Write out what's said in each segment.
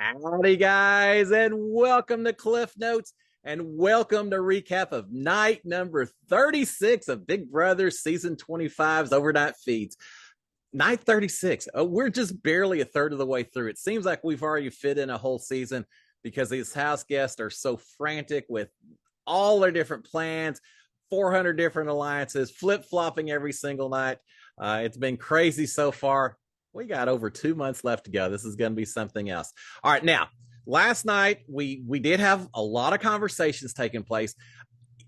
Howdy, guys, and welcome to Cliff Notes, and welcome to recap of night number 36 of Big Brother Season 25's Overnight Feeds. Night 36. We're just barely a third of the way through. It seems like we've already fit in a whole season because these house guests are so frantic with all their different plans, 400 different alliances, flip-flopping every single night. It's been crazy so far. We got over 2 months left to go. This is going to be something else. All right, now, last night we did have a lot of conversations taking place.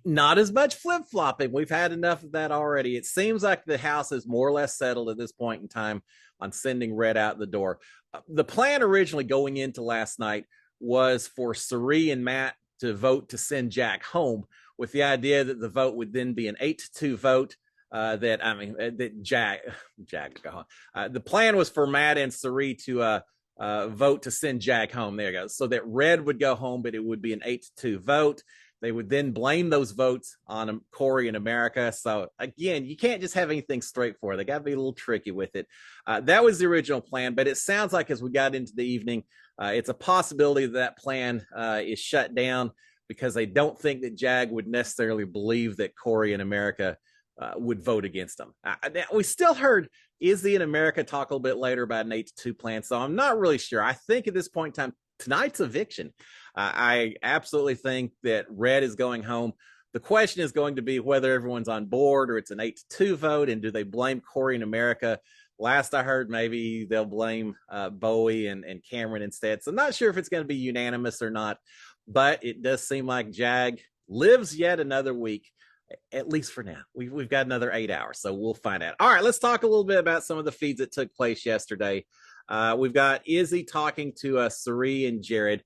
Not as much flip-flopping. We've had enough of that already. It seems like the house is more or less settled at this point in time on sending Red out the door. The plan originally going into last night was for Cirie and Matt to vote to send Jack home, with the idea that the vote would then be an 8-2 vote. That Jack go home. The plan was for Matt and Cirie to vote to send Jack home. There you go. So that Red would go home, but it would be an 8-2 vote. They would then blame those votes on Corey and America. So again, you can't just have anything straightforward. They got to be a little tricky with it. That was the original plan, but it sounds like as we got into the evening, it's a possibility that plan is shut down because they don't think that Jag would necessarily believe that Corey and America would vote against them. We still heard Izzy and America talk a little bit later about an 8-2 plan, so I'm not really sure. I think at this point in time, tonight's eviction. I absolutely think that Red is going home. The question is going to be whether everyone's on board or it's an 8-2 vote, and do they blame Corey and America? Last I heard, maybe they'll blame Bowie and Cameron instead. So I'm not sure if it's going to be unanimous or not, but it does seem like Jag lives yet another week, at least for now. We've got another 8 hours, so we'll find out. All right, let's talk a little bit about some of the feeds that took place yesterday. We've got Izzy talking to Cirie and Jared.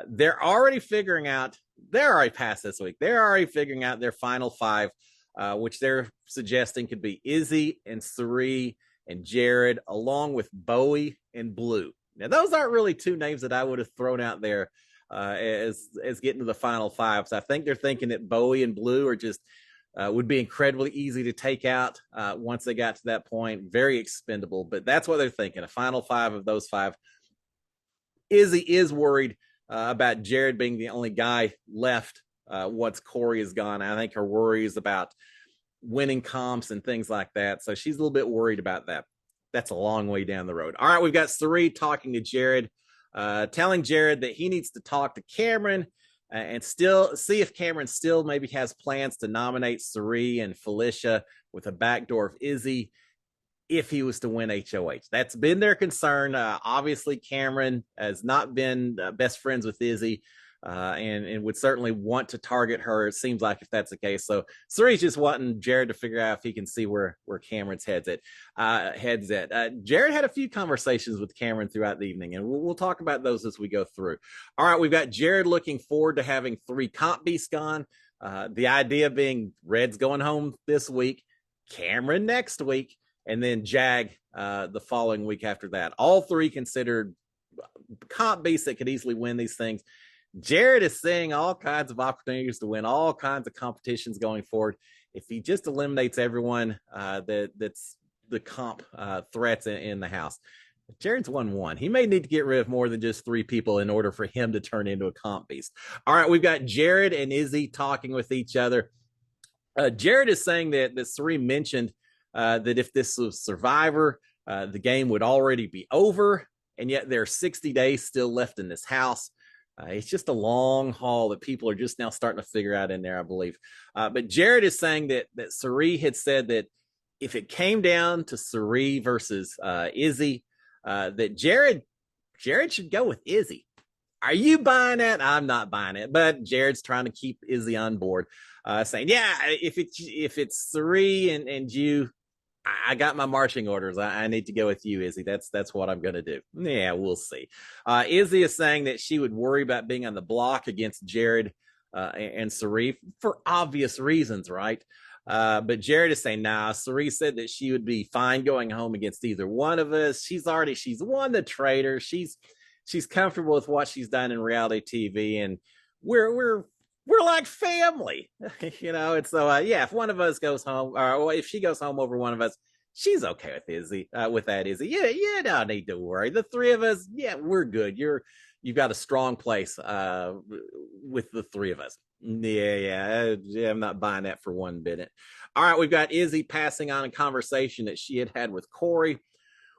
They're already figuring out, they're already past this week. They're already figuring out their final five, which they're suggesting could be Izzy and Cirie and Jared, along with Bowie and Blue. Now, those aren't really two names that I would have thrown out there as getting to the final five. So I think they're thinking that Bowie and Blue are just would be incredibly easy to take out once they got to that point. Very expendable, but that's what they're thinking. A final five of those five. Izzy is worried about Jared being the only guy left once Corey is gone. I think her worry is about winning comps and things like that. So she's a little bit worried about that. That's a long way down the road. All right, we've got Cirie talking to Jared, telling Jared that he needs to talk to Cameron and still see if Cameron still maybe has plans to nominate Cirie and Felicia with a backdoor of Izzy if he was to win HOH. That's been their concern. Obviously, Cameron has not been best friends with Izzy and would certainly want to target her, it seems like, if that's the case. So Cirie's just wanting Jared to figure out if he can see where Cameron's heads at. Jared had a few conversations with Cameron throughout the evening, and we'll talk about those as we go through. All right, we've got Jared looking forward to having 3 comp beasts gone. The idea being Red's going home this week, Cameron next week, and then Jag the following week after that. All 3 considered comp beasts that could easily win these things. Jared is seeing all kinds of opportunities to win all kinds of competitions going forward. If he just eliminates everyone that's the comp threats in the house. Jared's won 1. He may need to get rid of more than just 3 people in order for him to turn into a comp beast. All right, we've got Jared and Izzy talking with each other. Jared is saying that Cirie mentioned that if this was Survivor, the game would already be over, and yet there are 60 days still left in this house. It's just a long haul that people are just now starting to figure out in there, I believe. But Jared is saying that Cirie had said that if it came down to Cirie versus Izzy, that Jared should go with Izzy. Are you buying that? I'm not buying it, but Jared's trying to keep Izzy on board, saying, yeah, if it's Cirie and you, I got my marching orders. I need to go with you, Izzy. That's what I'm going to do. Yeah, we'll see. Izzy is saying that she would worry about being on the block against Jared and Cirie for obvious reasons, right? But Jared is saying, nah, Cirie said that she would be fine going home against either one of us. She's won the traitor. She's comfortable with what she's done in reality TV, and we're like family, you know. And so, yeah, if one of us goes home, or if she goes home over one of us, she's okay with Izzy, with that Izzy. Yeah, you don't need to worry. The three of us, yeah, we're good. You've got a strong place with the three of us. Yeah, I'm not buying that for one minute. All right, we've got Izzy passing on a conversation that she had with Corey,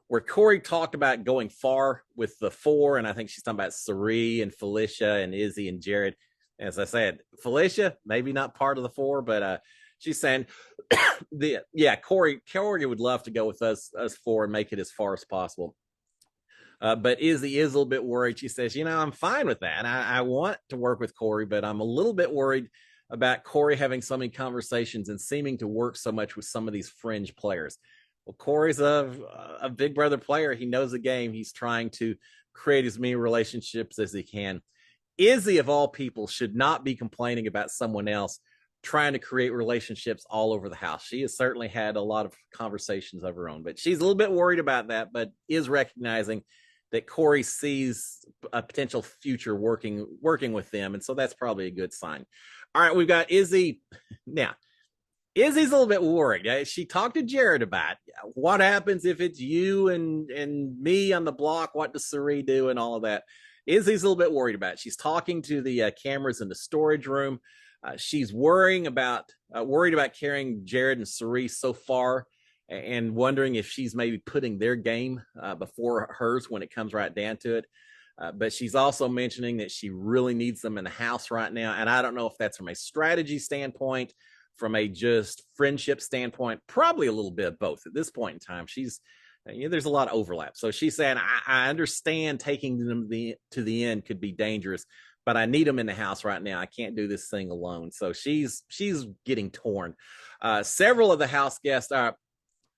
where Corey talked about going far with the four, and I think she's talking about Cirie and Felicia and Izzy and Jared. As I said, Felicia maybe not part of the four, but she's saying Corey would love to go with us four and make it as far as possible. But Izzy is a little bit worried. She says, I'm fine with that. I want to work with Corey, but I'm a little bit worried about Corey having so many conversations and seeming to work so much with some of these fringe players. Well, Corey's a Big Brother player. He knows the game. He's trying to create as many relationships as he can. Izzy, of all people, should not be complaining about someone else trying to create relationships all over the house. She has certainly had a lot of conversations of her own, but she's a little bit worried about that, but is recognizing that Corey sees a potential future working with them. And so that's probably a good sign. All right, we've got Izzy. Now, Izzy's a little bit worried. She talked to Jared about what happens if it's you and me on the block. What does Cirie do and all of that? Izzy's a little bit worried about it. She's talking to the cameras in the storage room. She's worried about carrying Jared and Cirie so far and wondering if she's maybe putting their game before hers when it comes right down to it. But she's also mentioning that she really needs them in the house right now. And I don't know if that's from a strategy standpoint, from a just friendship standpoint, probably a little bit of both at this point in time. There's a lot of overlap. So she's saying, I understand taking them to the end could be dangerous, but I need them in the house right now. I can't do this thing alone. So she's getting torn. Several of the house guests are,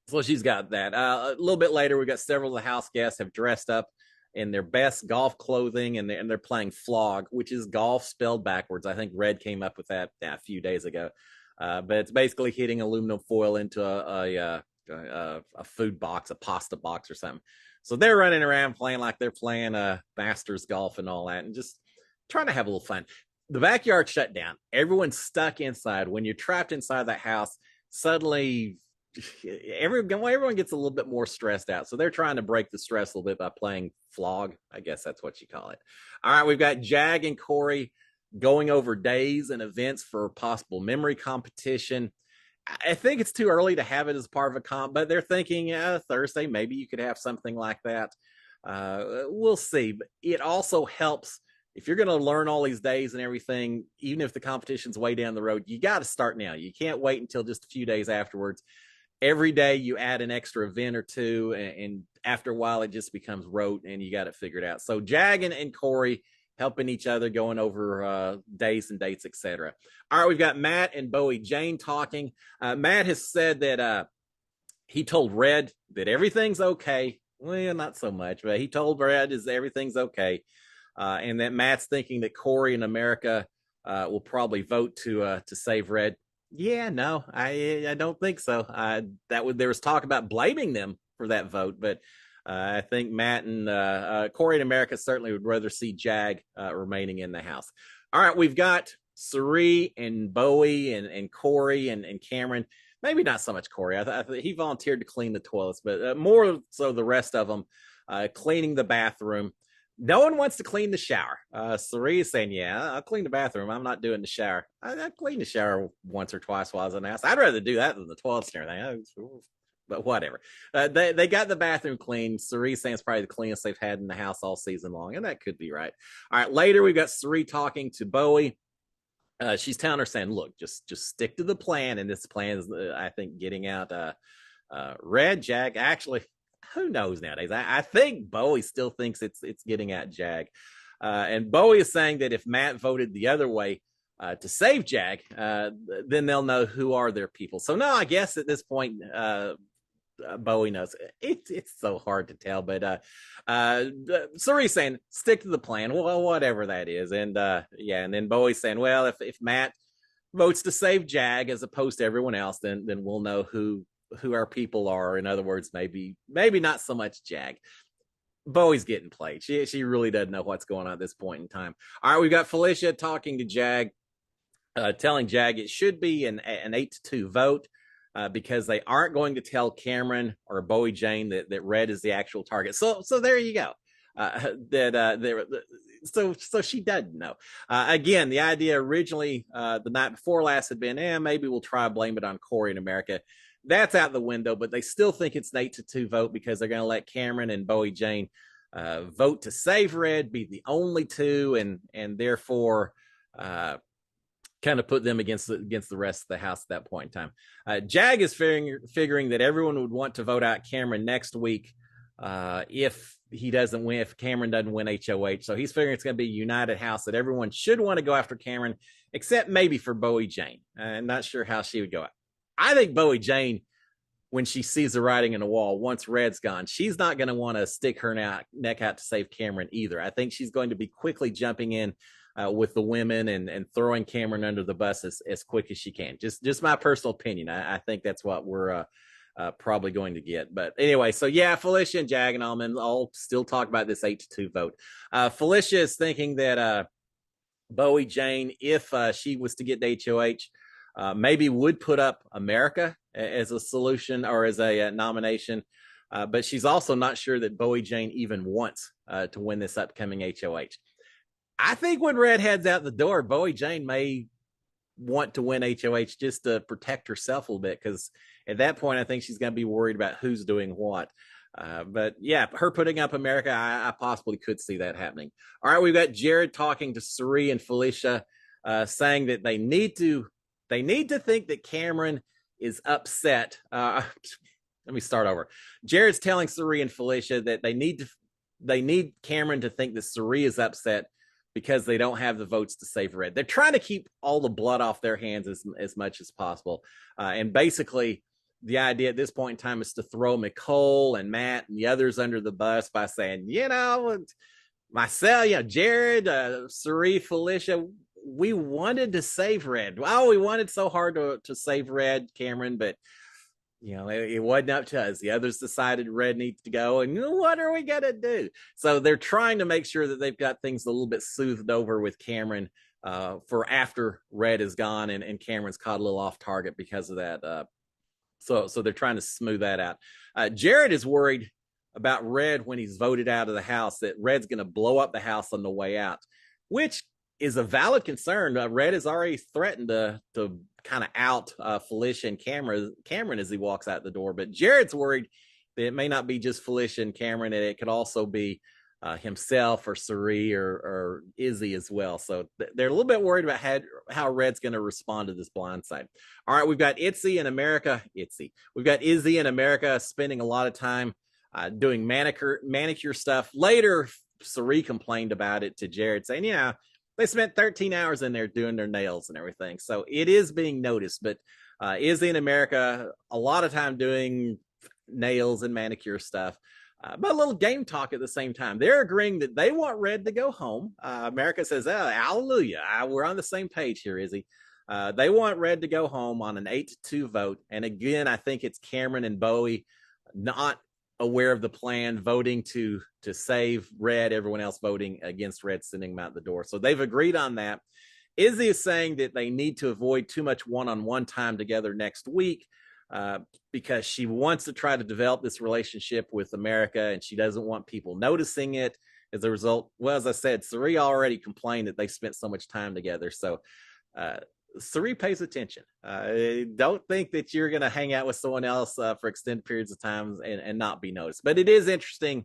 so she's got that. A little bit later, we got several of the house guests have dressed up in their best golf clothing, and they're playing flog, which is golf spelled backwards. I think Red came up with that a few days ago. But it's basically hitting aluminum foil into a food box, a pasta box or something. So they're running around playing like they're playing Masters golf and all that, and just trying to have a little fun. The backyard shut down. Everyone's stuck inside. When you're trapped inside that house, suddenly everyone gets a little bit more stressed out. So they're trying to break the stress a little bit by playing flog. I guess that's what you call it. All right, we've got Jag and Corey going over days and events for possible memory competition. I think it's too early to have it as part of a comp, but they're thinking Thursday, maybe you could have something like that. We'll see. But it also helps if you're going to learn all these days and everything, even if the competition's way down the road, you got to start now. You can't wait until just a few days afterwards. Every day you add an extra event or two, and after a while it just becomes rote and you got it figured out. So Jag and Corey helping each other, going over days and dates, etc. All right, we've got Matt and Bowie Jane talking. Matt has said that he told Red that everything's okay. Well, not so much, but he told Red is everything's okay, and that Matt's thinking that Corey and America will probably vote to save Red. Yeah, no, I don't think so. There was talk about blaming them for that vote, but I think Matt and Corey and America certainly would rather see Jag remaining in the house. All right, we've got Cirie and Bowie and Corey and Cameron. Maybe not so much Corey. I he volunteered to clean the toilets, but more so the rest of them cleaning the bathroom. No one wants to clean the shower. Cirie is saying, yeah, I'll clean the bathroom. I'm not doing the shower. I cleaned the shower once or twice while I was in the house. I'd rather do that than the toilets and everything. But whatever. They got the bathroom clean. Cirie saying it's probably the cleanest they've had in the house all season long, and that could be right. All right, later we've got Cirie talking to Bowie. She's telling her, saying, look, just stick to the plan, and this plan is, I think, getting out Red, Jag. Actually, who knows nowadays? I think Bowie still thinks it's getting out Jag. And Bowie is saying that if Matt voted the other way to save Jag, then they'll know who are their people. So no, I guess at this point, Bowie knows. It's so hard to tell, but Cirie's saying stick to the plan, well, whatever that is, and and then Bowie's saying, well, if Matt votes to save Jag as opposed to everyone else, then we'll know who our people are. In other words, maybe not so much Jag. Bowie's getting played. She really doesn't know what's going on at this point in time. All right, we've got Felicia talking to Jag, telling Jag it should be an 8-2 vote. because they aren't going to tell Cameron or Bowie Jane that Red is the actual target. So there you go. So she doesn't know. Again, the idea originally the night before last had been, maybe we'll try to blame it on Corey in America. That's out the window, but they still think it's an 8-2 vote because they're going to let Cameron and Bowie Jane vote to save Red, be the only two, and therefore kind of put them against the rest of the house at that point in time. Jag is figuring that everyone would want to vote out Cameron next week if he doesn't win, if Cameron doesn't win HOH. So he's figuring it's going to be a united house that everyone should want to go after Cameron, except maybe for Bowie Jane. I'm not sure how she would go. I think Bowie Jane, when she sees the writing in the wall, once Red's gone, she's not going to want to stick her neck out to save Cameron either. I think she's going to be quickly jumping in with the women and throwing Cameron under the bus as quick as she can. Just my personal opinion. I think that's what we're probably going to get. But anyway, so yeah, Felicia and Jag and Almond all still talk about this 8-2 vote. Felicia is thinking that Bowie Jane, if she was to get to HOH, maybe would put up America as a solution or as a nomination. But she's also not sure that Bowie Jane even wants to win this upcoming HOH. I think when Red heads out the door, Bowie Jane may want to win HOH just to protect herself a little bit, because at that point, I think she's going to be worried about who's doing what. But yeah, her putting up America, I possibly could see that happening. All right, we've got Jared talking to Cirie and Felicia, saying that they need to think that Cameron is upset. Let me start over. Jared's telling Cirie and Felicia that they need Cameron to think that Cirie is upset because they don't have the votes to save Red. They're trying to keep all the blood off their hands as much as possible. And basically, the idea at this point in time is to throw Nicole and Matt and the others under the bus by saying, myself, Jared, Cirie, Felicia, we wanted to save Red. Oh, we wanted so hard to save Red, Cameron, but it wasn't up to us. The others decided Red needs to go, and what are we gonna do? So they're trying to make sure that they've got things a little bit soothed over with Cameron for after Red is gone and Cameron's caught a little off target because of that. So they're trying to smooth that out. Jared is worried about Red when he's voted out of the house, that Red's going to blow up the house on the way out, which is a valid concern. Red has already threatened to kind of out Felicia and Cameron as he walks out the door. But Jared's worried that it may not be just Felicia and Cameron, and it could also be himself or Cirie or Izzy as well. So they're a little bit worried about how Red's going to respond to this blindside. All right, we've got We've got Izzy in America spending a lot of time doing manicure stuff. Later, Cirie complained about it to Jared, saying, they spent 13 hours in there doing their nails and everything. So it is being noticed. But Izzy in America, a lot of time doing nails and manicure stuff. But a little game talk at the same time. They're agreeing that they want Red to go home. America says, hallelujah. We're on the same page here, Izzy. They want Red to go home on an 8-2 vote. And again, I think it's Cameron and Bowie not aware of the plan, voting to save Red, everyone else voting against Red, sending him out the door. So they've agreed on that. Izzy is saying that they need to avoid too much one-on-one time together next week because she wants to try to develop this relationship with America, and she doesn't want people noticing it. As a result, well, as I said, Cirie already complained that they spent so much time together. So Cirie pays attention. Don't think that you're going to hang out with someone else for extended periods of time and not be noticed. But it is interesting,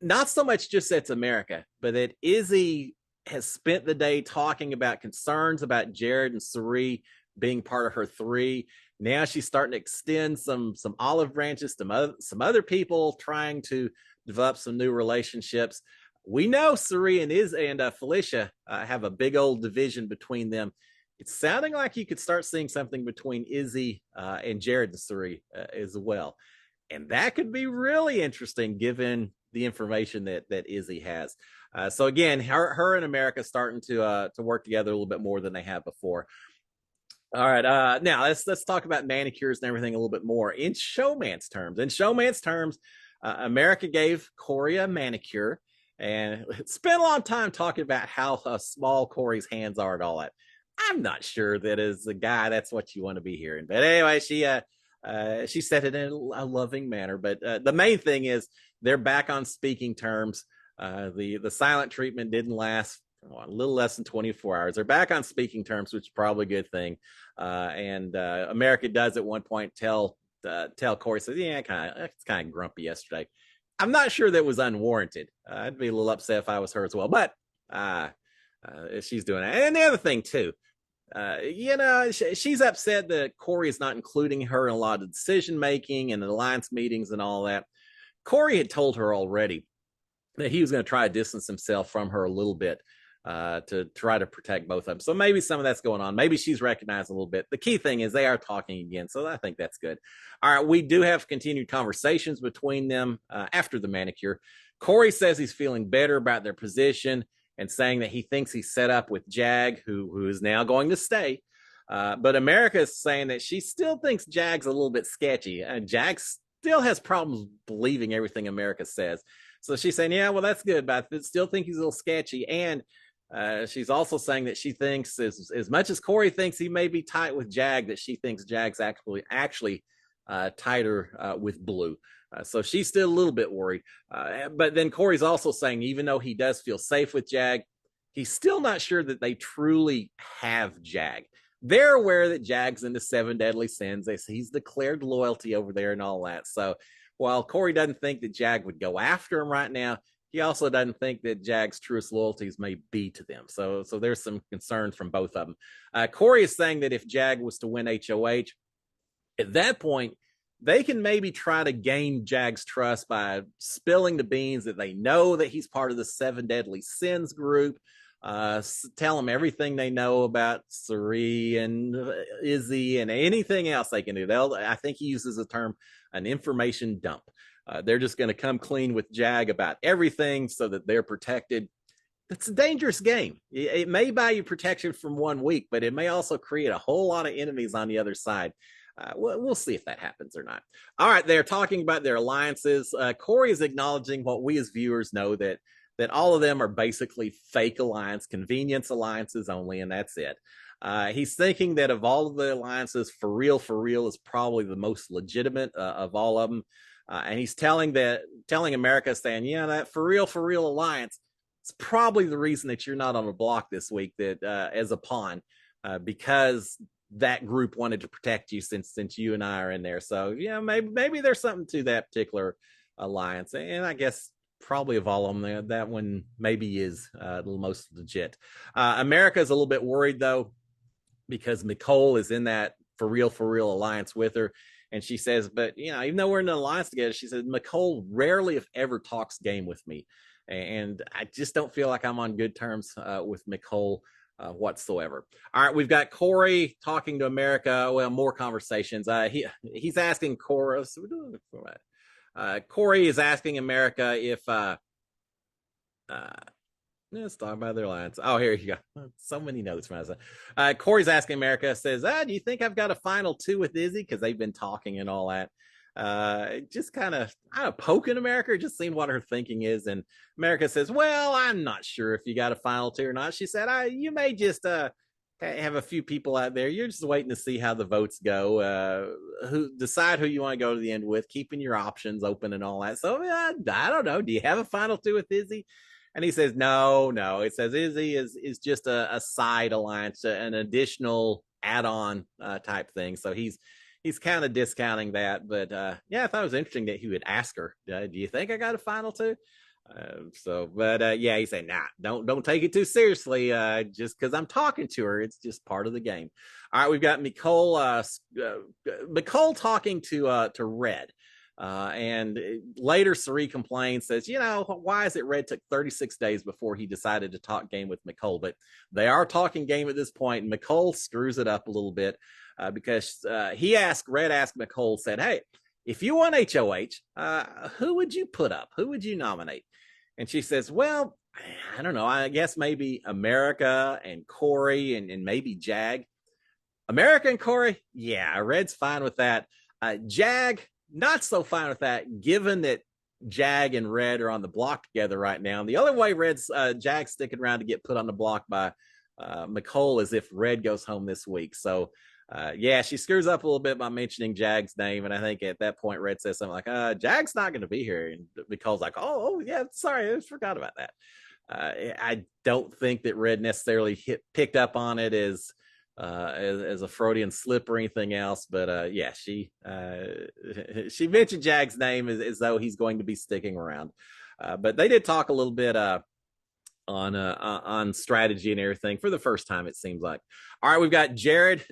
not so much just that's America, but that Izzy has spent the day talking about concerns about Jared and Cirie being part of her three. Now she's starting to extend some olive branches to some other people, trying to develop some new relationships. We know Cirie and Felicia have a big old division between them. It's sounding like you could start seeing something between Izzy and Jared and Cirie as well. And that could be really interesting given the information that Izzy has. So again, her and America starting to work together a little bit more than they have before. All right, now let's talk about manicures and everything a little bit more in showman's terms. America gave Corey a manicure and spent a long time talking about how small Corey's hands are and all that. I'm not sure that as a guy, that's what you want to be hearing. But anyway, she said it in a loving manner. But the main thing is they're back on speaking terms. The silent treatment didn't last a little less than 24 hours. They're back on speaking terms, which is probably a good thing. And America does at one point tell Corey, says, yeah, it's kind of grumpy yesterday. I'm not sure that was unwarranted. I'd be a little upset if I was her as well, but she's doing it. And the other thing too, she's upset that Corey is not including her in a lot of decision making and alliance meetings and all that. Corey had told her already that he was going to try to distance himself from her a little bit to try to protect both of them. So maybe some of that's going on. Maybe she's recognized a little bit. The key thing is they are talking again. So I think that's good. All right. We do have continued conversations between them after the manicure. Corey says he's feeling better about their position and saying that he thinks he's set up with Jag, who is now going to stay. But America is saying that she still thinks Jag's a little bit sketchy. Jag still has problems believing everything America says. So she's saying, yeah, well, that's good, but I still think he's a little sketchy. And she's also saying that she thinks, as much as Corey thinks he may be tight with Jag, that she thinks Jag's actually tighter with Blue. So she's still a little bit worried. But then Corey's also saying, even though he does feel safe with Jag, he's still not sure that they truly have Jag. They're aware that Jag's into 7 deadly sins. He's declared loyalty over there and all that. So while Corey doesn't think that Jag would go after him right now, he also doesn't think that Jag's truest loyalties may be to them. So there's some concern from both of them. Corey is saying that if Jag was to win HOH, at that point, they can maybe try to gain Jag's trust by spilling the beans that they know that he's part of the 7 deadly sins group. Tell them everything they know about Cirie and Izzy and anything else they can do. I think he uses the term an information dump. They're just going to come clean with Jag about everything so that they're protected. It's a dangerous game. It may buy you protection from 1 week, but it may also create a whole lot of enemies on the other side. We'll see if that happens or not. All right, they're talking about their alliances. Corey is acknowledging what we as viewers know, that all of them are basically fake alliance, convenience alliances only, and that's it. He's thinking that of all of the alliances, For Real is probably the most legitimate of all of them. And he's telling America, saying, yeah, that For Real alliance, it's probably the reason that you're not on the block this week, that as a pawn, because that group wanted to protect you since you and I are in there. So yeah, maybe there's something to that particular alliance. And I guess probably of all of them, that one maybe is the most legit. America's a little bit worried though, because Mecole is in that For Real alliance with her. And she says, but even though we're in an alliance together, she said, Mecole rarely, if ever, talks game with me. And I just don't feel like I'm on good terms with Mecole whatsoever. All right, we've got Corey talking to America. Well, more conversations. He's asking Corey. Corey is asking America if let's talk about their lines. Oh, here you go. So many notes from us. Corey's asking America, says, do you think I've got a final 2 with Izzy? Because they've been talking and all that. Just kind of poking America, just seeing what her thinking is. And America says, well, I'm not sure if you got a final 2 or not. She said, you may just have a few people out there. You're just waiting to see how the votes go. Decide who you want to go to the end with, keeping your options open and all that. So I don't know. Do you have a final 2 with Izzy? And he says, no. It says Izzy is just a side alliance, an additional add-on type thing. So he's kind of discounting that. But yeah, I thought it was interesting that he would ask her, do you think I got a final 2? Yeah, he said, nah, don't take it too seriously. Just because I'm talking to her, it's just part of the game. All right, we've got Mecole talking to Red. And later Cirie complains, says, why is it Red took 36 days before he decided to talk game with Mecole? But they are talking game at this point, and Mecole screws it up a little bit because Red asked Mecole, said, hey, if you won HOH, who would you put up? Who would you nominate? And she says, well, I don't know. I guess maybe America and Corey and maybe Jag. America and Corey? Yeah, Red's fine with that. Jag, not so fine with that, given that Jag and Red are on the block together right now. And the other way Jag's sticking around to get put on the block by Nicole as if Red goes home this week. So yeah, she screws up a little bit by mentioning Jag's name, and I think at that point Red says something like, "Jag's not going to be here," and Nicole's like, "Oh yeah, sorry, I forgot about that." I don't think that Red necessarily picked up on it as a Freudian slip or anything else, but yeah, she mentioned Jag's name as though he's going to be sticking around. But they did talk a little bit on strategy and everything for the first time, it seems like. All right, we've got Jared.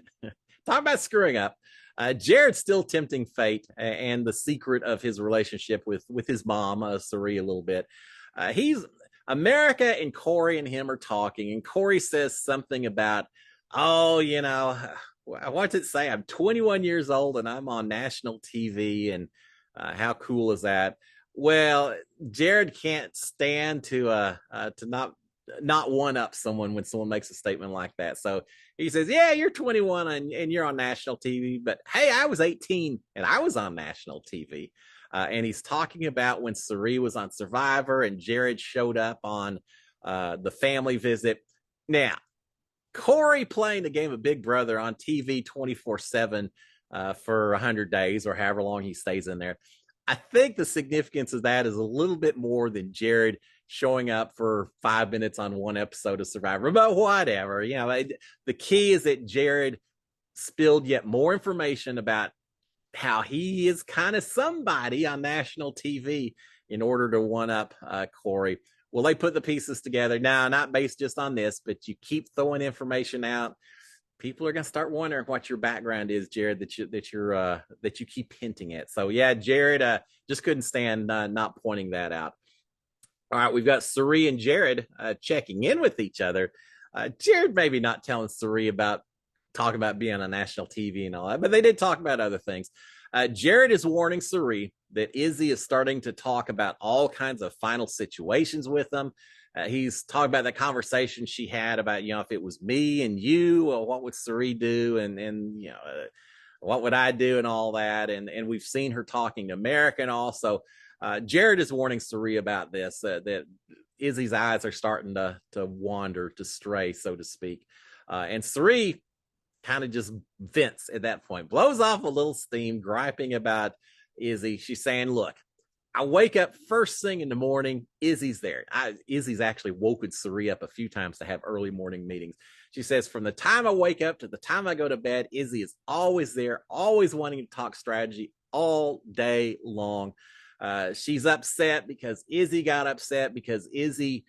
Talk about screwing up. Jared's still tempting fate and the secret of his relationship with his mom, Cirie, a little bit. He's America and Corey and him are talking, and Corey says something about, oh, what's it say? I'm 21 years old and I'm on national TV, and how cool is that? Well, Jared can't stand to not one up someone when someone makes a statement like that. So he says, "Yeah, you're 21 and you're on national TV, but hey, I was 18 and I was on national TV." And he's talking about when Cirie was on Survivor and Jared showed up on the family visit. Now, Corey playing the game of Big Brother on TV 24/7 for 100 days or however long he stays in there. I think the significance of that is a little bit more than Jared showing up for 5 minutes on one episode of Survivor, but whatever. The key is that Jared spilled yet more information about how he is kind of somebody on national TV in order to one up Corey. Will they put the pieces together? Now, not based just on this, but you keep throwing information out, people are going to start wondering what your background is, Jared, that you keep hinting at. So yeah, Jared just couldn't stand not pointing that out. All right, we've got Cirie and Jared checking in with each other. Jared maybe not telling Cirie about talking about being on national TV and all that, but they did talk about other things. Jared is warning Cirie that Izzy is starting to talk about all kinds of final situations with them. He's talking about the conversation she had about, if it was me and you, what would Cirie do? And what would I do and all that? And we've seen her talking to America and also Jared is warning Cirie about this, that Izzy's eyes are starting to wander, to stray, so to speak. And Cirie kind of just vents at that point, blows off a little steam, griping about Izzy. She's saying, look, I wake up first thing in the morning, Izzy's there. Izzy's actually woken Cirie up a few times to have early morning meetings. She says, from the time I wake up to the time I go to bed, Izzy is always there, always wanting to talk strategy all day long. She's upset because Izzy got upset because Izzy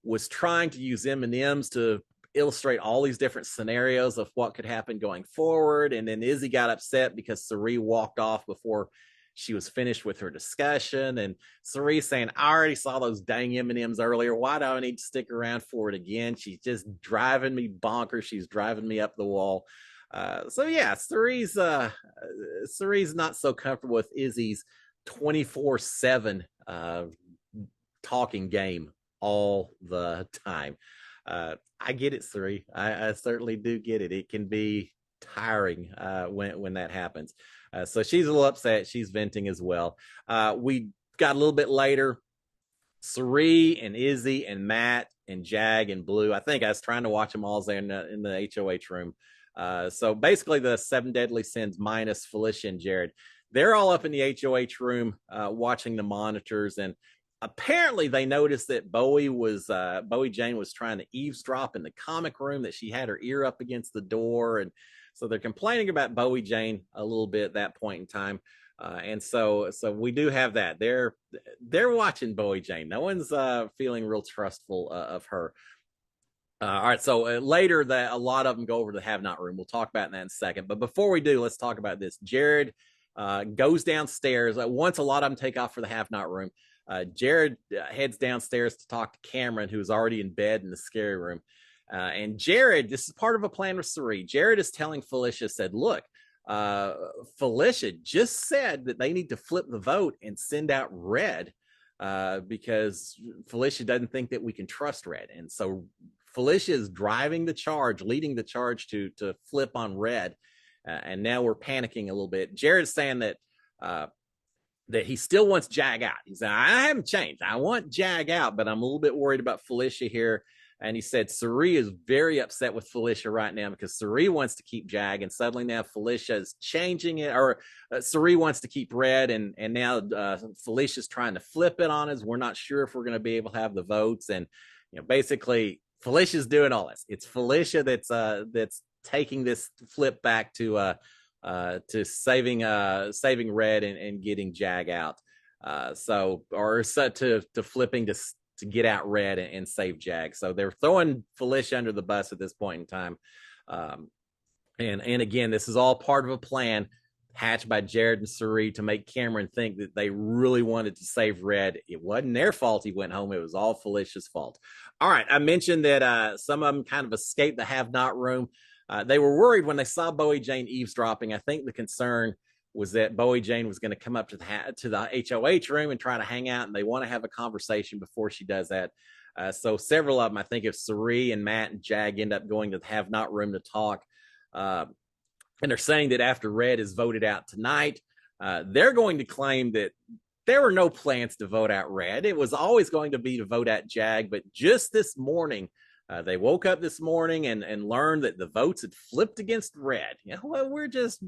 was trying to use M&Ms to illustrate all these different scenarios of what could happen going forward. And then Izzy got upset because Cirie walked off before she was finished with her discussion, and Cirie saying, I already saw those dang M&Ms earlier. Why do I need to stick around for it again? She's just driving me bonkers. She's driving me up the wall. So yeah, Cirie's not so comfortable with Izzy's 24/7 talking game all the time. I get it, Cirie. I certainly do get it. It can be tiring when that happens. So she's a little upset. She's venting as well. We got a little bit later, Cirie and Izzy and Matt and Jag and Blue. I think I was trying to watch them all there in the HOH room. So basically the 7 deadly sins minus Felicia and Jared. They're all up in the HOH room watching the monitors, and apparently they noticed that Bowie Jane was trying to eavesdrop in the comic room, that she had her ear up against the door, and so they're complaining about Bowie Jane a little bit at that point in time. And so we do have that. They're watching Bowie Jane. No one's feeling real trustful of her. All right, so later a lot of them go over to the Have Not room. We'll talk about that in a second. But before we do, let's talk about this. Jared goes downstairs. Once a lot of them take off for the Have Not room, Jared heads downstairs to talk to Cameron, who's already in bed in the scary room. And Jared, this is part of a plan with Cirie. Jared is telling Felicia, said, look, Felicia just said that they need to flip the vote and send out Red because Felicia doesn't think that we can trust Red. And so Felicia is driving the charge, leading the charge to flip on Red. And now we're panicking a little bit. Jared's saying that he still wants Jag out. He's saying, I haven't changed. I want Jag out, but I'm a little bit worried about Felicia here. And he said Cirie is very upset with Felicia right now because Cirie wants to keep Jag, and suddenly now Felicia is changing it, or Cirie wants to keep Red, and now Felicia's trying to flip it on us. We're not sure if we're going to be able to have the votes, and basically Felicia's doing all this. It's Felicia that's taking this flip back to saving Red and getting Jag out. To flipping to get out Red and save Jag. So they're throwing Felicia under the bus at this point in time. And again, this is all part of a plan hatched by Jared and Cirie to make Cameron think that they really wanted to save Red. It wasn't their fault he went home. It was all Felicia's fault. All right. I mentioned that some of them kind of escaped the have not room. They were worried when they saw Bowie Jane eavesdropping. I think the concern was that Bowie Jane was going to come up to the HOH room and try to hang out, and they want to have a conversation before she does that. So several of them, I think if Cirie and Matt and Jag end up going to the have not room to talk, and they're saying that after Red is voted out tonight, they're going to claim that there were no plans to vote out Red. It was always going to be to vote out Jag, but just this morning, they woke up this morning and learned that the votes had flipped against Red. Well, we're just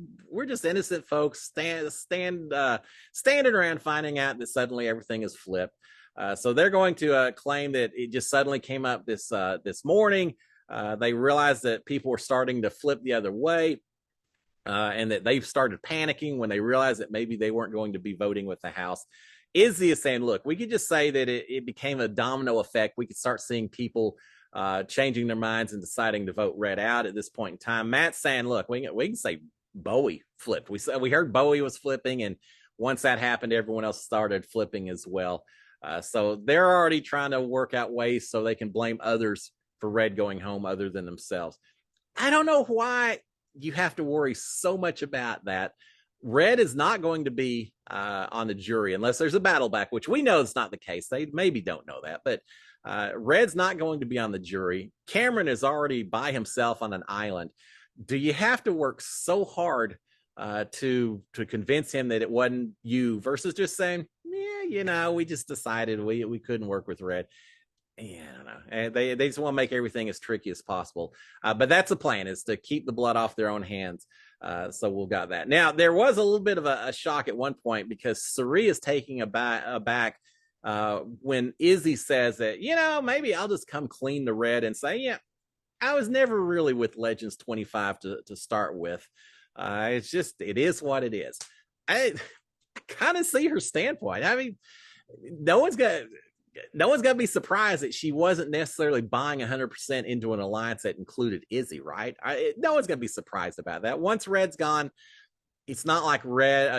innocent folks standing around finding out that suddenly everything is flipped. So they're going to claim that it just suddenly came up this morning. They realized that people were starting to flip the other way, and that they've started panicking when they realized that maybe they weren't going to be voting with the House. Izzy is saying, look, we could just say that it became a domino effect. We could start seeing people changing their minds and deciding to vote Red out at this point in time. Matt's saying, look, we can say Bowie flipped. We heard Bowie was flipping, and once that happened, everyone else started flipping as well. So they're already trying to work out ways so they can blame others for Red going home other than themselves. I don't know why you have to worry so much about that. Red is not going to be on the jury unless there's a battle back, which we know is not the case. They maybe don't know that, but Red's not going to be on the jury. Cameron is already by himself on an island. Do you have to work so hard to convince him that it wasn't you versus just saying, yeah, we just decided we couldn't work with Red? Yeah, I don't know. And they just want to make everything as tricky as possible. But that's the plan, is to keep the blood off their own hands. So we've got that. Now, there was a little bit of a shock at one point because Cirie is taking a back when Izzy says that, maybe I'll just come clean to Red and say, yeah, I was never really with Legends 25 to start with. It is what it is. I kind of see her standpoint. I mean, no one's going to be surprised that she wasn't necessarily buying 100% into an alliance that included Izzy, right? No one's going to be surprised about that. Once Red's gone, it's not like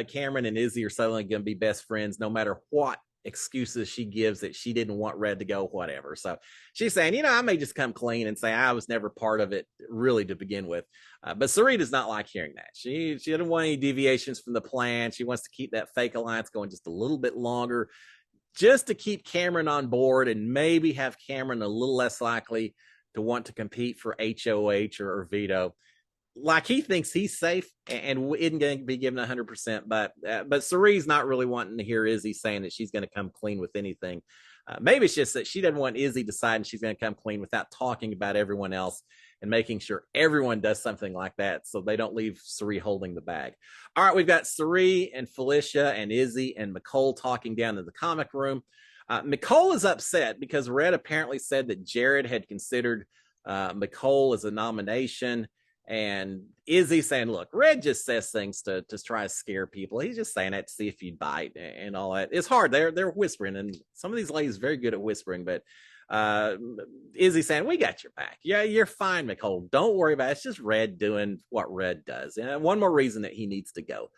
Cameron and Izzy are suddenly going to be best friends, no matter what excuses she gives that she didn't want Red to go, whatever. So she's saying, I may just come clean and say I was never part of it really to begin with. But Cirie does not like hearing that. She didn't want any deviations from the plan. She wants to keep that fake alliance going just a little bit longer, just to keep Cameron on board and maybe have Cameron a little less likely to want to compete for HOH or veto. Like he thinks he's safe and isn't going to be given 100%, but Cirie's not really wanting to hear Izzy saying that she's going to come clean with anything. Maybe it's just that she doesn't want Izzy deciding she's going to come clean without talking about everyone else and making sure everyone does something like that so they don't leave Cirie holding the bag. All right, we've got Cirie and Felicia and Izzy and Mecole talking down in the comic room. Mecole is upset because Red apparently said that Jared had considered Mecole as a nomination. And Izzy saying, look, Red just says things to try to scare people. He's just saying that to see if you'd bite and all that. It's hard. They're whispering, and some of these ladies are very good at whispering, but Izzy saying, we got your back. Yeah, you're fine, Mecole. Don't worry about it. It's just Red doing what Red does. And one more reason that he needs to go.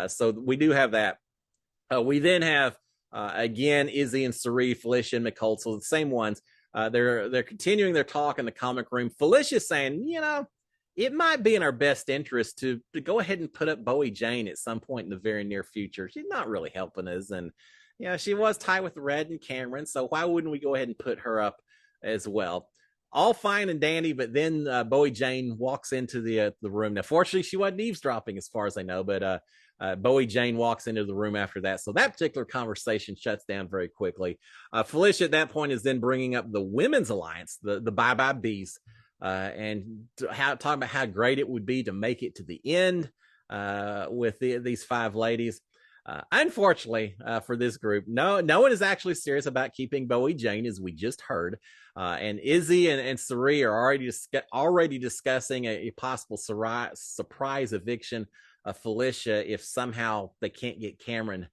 So we do have that. We then have, again, Izzy and Cirie, Felicia and Mecole. So the same ones. They're continuing their talk in the comic room. Felicia saying, it might be in our best interest to go ahead and put up Bowie Jane at some point in the very near future. She's not really helping us. And, she was tied with Red and Cameron. So why wouldn't we go ahead and put her up as well? All fine and dandy, but then Bowie Jane walks into the room. Now, fortunately, she wasn't eavesdropping as far as I know, but Bowie Jane walks into the room after that. So that particular conversation shuts down very quickly. Felicia at that point is then bringing up the women's alliance, the Bye Bye Bees, and talking about how great it would be to make it to the end with these 5 ladies. Unfortunately for this group, no one is actually serious about keeping Bowie Jane, as we just heard. And Izzy and Cirie are already discussing a possible surprise eviction of Felicia if somehow they can't get Cameron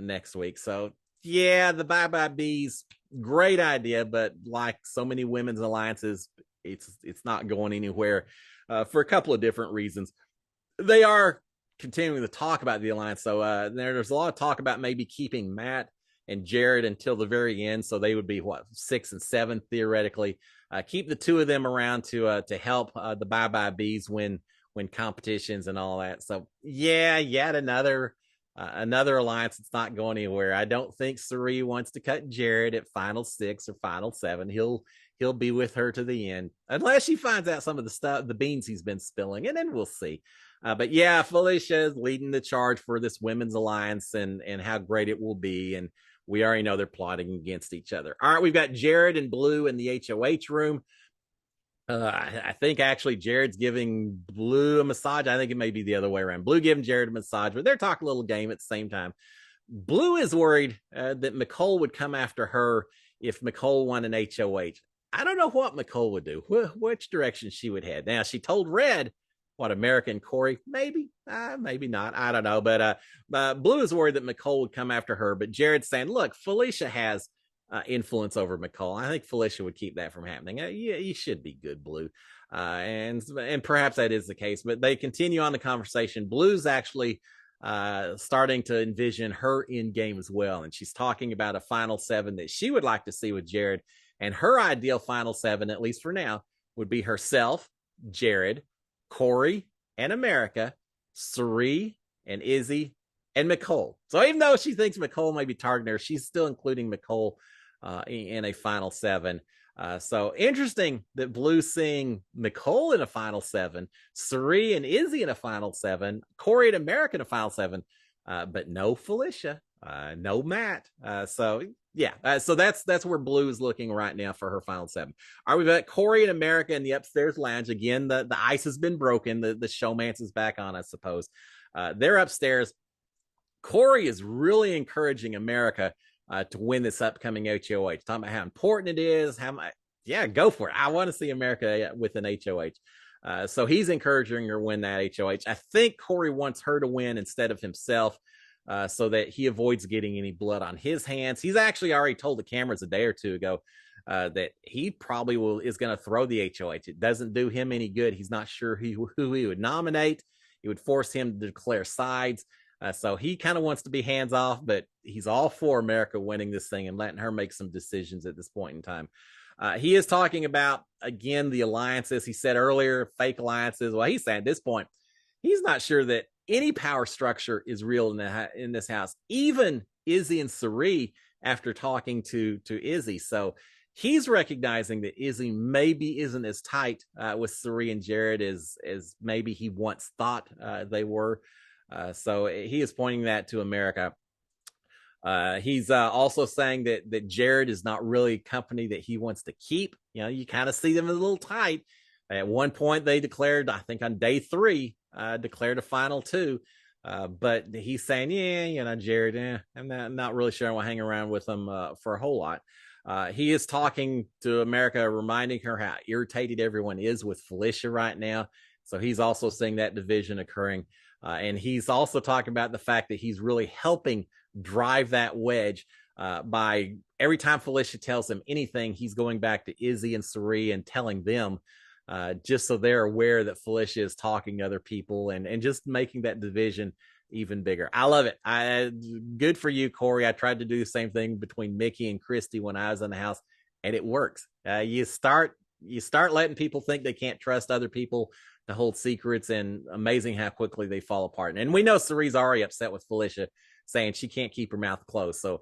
next week. So yeah, the Bye Bye Bees, great idea, but like so many women's alliances, it's not going anywhere for a couple of different reasons. They are continuing to talk about the alliance. So there's a lot of talk about maybe keeping Matt and Jared until the very end. So they would be 6 and 7 theoretically. Keep the 2 of them around to help the Bye Bye Bees win competitions and all that. So yeah, yet another alliance. It's not going anywhere. I don't think Cirie wants to cut Jared at final 6 or final 7. He'll be with her to the end, unless she finds out some of the beans he's been spilling, and then we'll see. But yeah, Felicia is leading the charge for this women's alliance and how great it will be. And we already know they're plotting against each other. All right, we've got Jared and Blue in the HOH room. I think actually Jared's giving Blue a massage. I think it may be the other way around. Blue giving Jared a massage, but they're talking a little game at the same time. Blue is worried that Mecole would come after her if Mecole won an HOH. I don't know what Mecole would do, which direction she would head. Now, she told Red, what, America and Corey? Maybe, maybe not. I don't know. But Blue is worried that Mecole would come after her. But Jared's saying, look, Felicia has influence over Mecole. I think Felicia would keep that from happening. Yeah, you should be good, Blue. And perhaps that is the case. But they continue on the conversation. Blue's actually starting to envision her in game as well. And she's talking about a final 7 that she would like to see with Jared. And her ideal final 7, at least for now, would be herself, Jared, Corey, and America, Cirie, and Izzy, and Mecole. So even though she thinks Mecole may be targeting her, she's still including Mecole in a final 7. So interesting that Blue's seeing Mecole in a final 7, Cirie and Izzy in a final 7, Corey and America in a final 7, but no Felicia, no Matt. So yeah, so that's where Blue is looking right now for her final 7. All right, we've got Corey and America in the upstairs lounge. Again, the ice has been broken. The showmance is back on, I suppose. They're upstairs. Corey is really encouraging America to win this upcoming HOH. Talking about how important it is. Yeah, go for it. I want to see America with an HOH. So he's encouraging her to win that HOH. I think Corey wants her to win instead of himself. So that he avoids getting any blood on his hands. He's actually already told the cameras a day or two ago that he probably is going to throw the HOH. It doesn't do him any good. He's not sure who he would nominate. It would force him to declare sides. So he kind of wants to be hands off, but he's all for America winning this thing and letting her make some decisions at this point in time. He is talking about, again, the alliances. He said earlier, fake alliances. Well, he's saying at this point, he's not sure that any power structure is real in this house, even Izzy and Cirie after talking to Izzy. So he's recognizing that Izzy maybe isn't as tight with Cirie and Jared as maybe he once thought they were. So he is pointing that to America. He's also saying that Jared is not really company that he wants to keep. You know, you kind of see them as a little tight. At one point, they declared, I think on day 3, declared a final 2. But he's saying, yeah, Jared, I'm not really sure I want to hang around with him for a whole lot. He is talking to America, reminding her how irritated everyone is with Felicia right now. So he's also seeing that division occurring. And he's also talking about the fact that he's really helping drive that wedge by every time Felicia tells him anything, he's going back to Izzy and Cirie and telling them just so they're aware that Felicia is talking to other people and just making that division even bigger. I love it. Good for you, Corey. I tried to do the same thing between Mickey and Christy when I was in the house, and it works. You start letting people think they can't trust other people to hold secrets, and amazing how quickly they fall apart. And we know Cirie's already upset with Felicia, saying she can't keep her mouth closed. So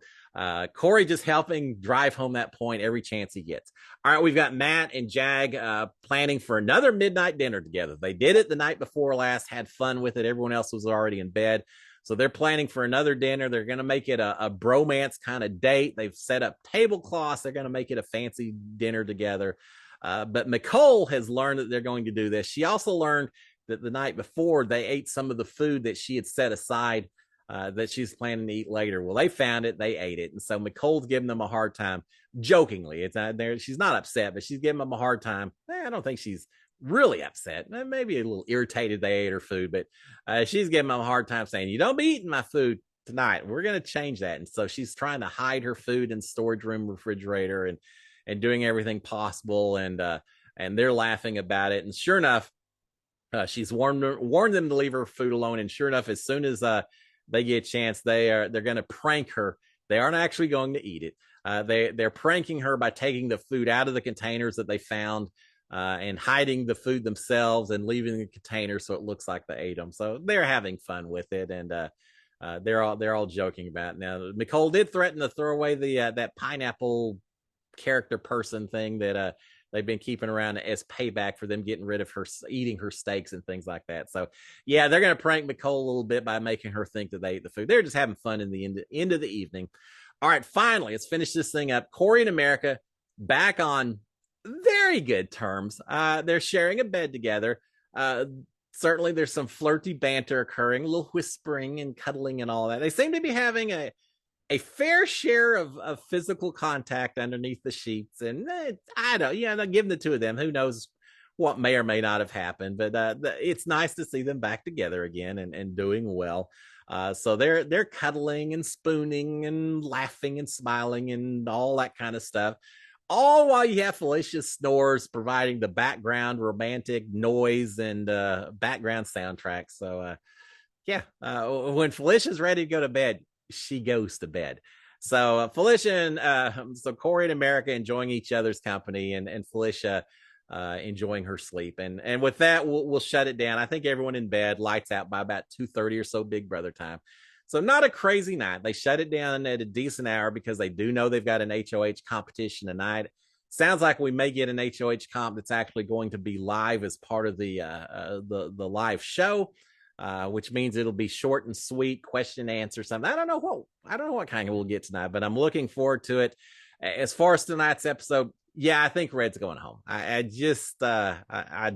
Corey just helping drive home that point every chance he gets. All right, we've got Matt and Jag planning for another midnight dinner together. They did it the night before last, had fun with it. Everyone else was already in bed. So they're planning for another dinner. They're going to make it a bromance kind of date. They've set up tablecloths. They're going to make it a fancy dinner together. But Nicole has learned that they're going to do this. She also learned that the night before they ate some of the food that she had set aside that she's planning to eat later. Well, they found it, they ate it. And so Nicole's giving them a hard time, jokingly. It's not there. She's not upset, but she's giving them a hard time. I don't think she's really upset. Maybe a little irritated they ate her food, but she's giving them a hard time saying, you don't be eating my food tonight. We're going to change that. And so she's trying to hide her food in storage room refrigerator and doing everything possible. And they're laughing about it. And sure enough, she's warned them to leave her food alone. And sure enough, as soon as they get a chance, they're going to prank her. They aren't actually going to eat it. They're pranking her by taking the food out of the containers that they found and hiding the food themselves and leaving the containers so it looks like they ate them. So they're having fun with it, and they're all joking about it. Now, Nicole did threaten to throw away that pineapple character person thing that they've been keeping around as payback for them getting rid of her eating her steaks and things like that. So yeah, they're going to prank Nicole a little bit by making her think that they ate the food. They're just having fun in the end of the evening. All right, finally, let's finish this thing up. Cory and America back on very good terms. They're sharing a bed together. Certainly there's some flirty banter occurring, a little whispering and cuddling and all that. They seem to be having a fair share of physical contact underneath the sheets. And I don't, they're giving the two of them. Who knows what may or may not have happened, but it's nice to see them back together again and doing well. So they're cuddling and spooning and laughing and smiling and all that kind of stuff. All while you have Felicia snores providing the background romantic noise and background soundtrack. So when Felicia's ready to go to bed, she goes to bed. So Felicia and so Cory and America enjoying each other's company, and Felicia enjoying her sleep. And with that, we'll shut it down. I think everyone in bed, lights out by about 2:30 or so Big Brother time. So not a crazy night. They shut it down at a decent hour because they do know they've got an HOH competition tonight. Sounds like we may get an HOH comp that's actually going to be live as part of the live show. Which means it'll be short and sweet, question and answer something. I don't know what kind of we'll get tonight, but I'm looking forward to it. As far as tonight's episode, yeah, I think Red's going home. I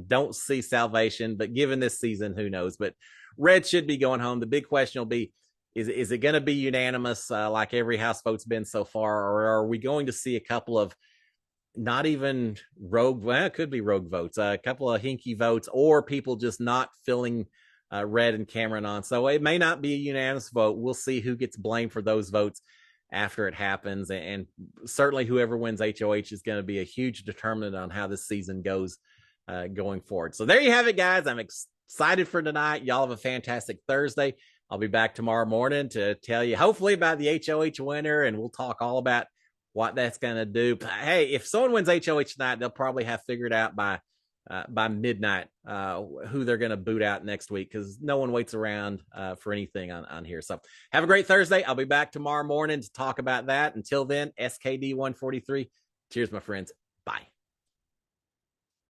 don't see salvation, but given this season, who knows? But Red should be going home. The big question will be, is it going to be unanimous like every house vote's been so far, or are we going to see a couple of not even rogue? Well, it could be rogue votes, a couple of hinky votes, or people just not filling Red and Cameron on. So it may not be a unanimous vote. We'll see who gets blamed for those votes after it happens. And certainly whoever wins HOH is going to be a huge determinant on how this season goes going forward. So there you have it, guys. I'm excited for tonight. Y'all have a fantastic Thursday. I'll be back tomorrow morning to tell you hopefully about the HOH winner, and we'll talk all about what that's going to do. But hey, if someone wins HOH tonight, they'll probably have figured out by midnight who they're going to boot out next week, because no one waits around for anything on here. So have a great Thursday. I'll be back tomorrow morning to talk about that. Until then, SKD 143. Cheers, my friends. Bye.